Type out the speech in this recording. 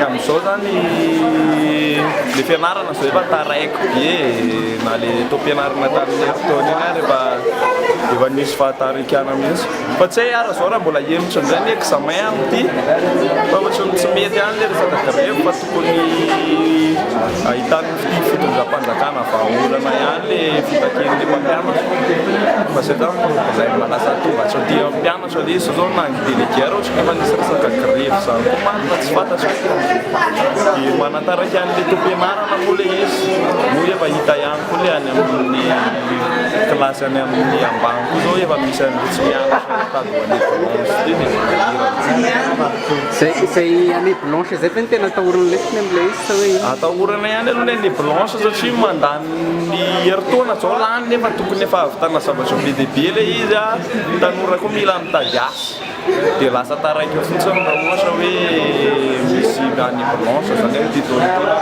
Amin'izao zany le fianarana zao efa taraiko be na le taom-pianarana tamin'ny fotoana iny rehefa efa nisy fahatarikana mihitsy fa tsy hay ara zao raha mbola hemitra indray ny examen amty fa ohatrany tsy mety any le resaka grève fa tokony ahitany fitondram-panjakana vahaolana ihany le fitaken'le mpampianatra fa zay zany zay malasa tonga tsy dia mpianatra le izy zao nangidélégué ohatra ka efa nisy resaka grève zany koa manina tsy fantatra dia manataraka an'le taom-pianarana moa le izy no efa hita ihany koa le any amin'ny kilasy any amin'ny ambany koa zao efa misy an'le tsy mianatra tady Zay année blanche zay fa ny tena atahorana lesiny amin'ilay izy sa hoe atahorana ihany aloha le année blanche satria mandany herintaona zao lany nefa tokony efa ahavitana zavatra be dia be le izy a tanora koa mila mitady asa dia lasa taraiky fotsiny raha ohatra hoe misy année blanche zany hoe titoritory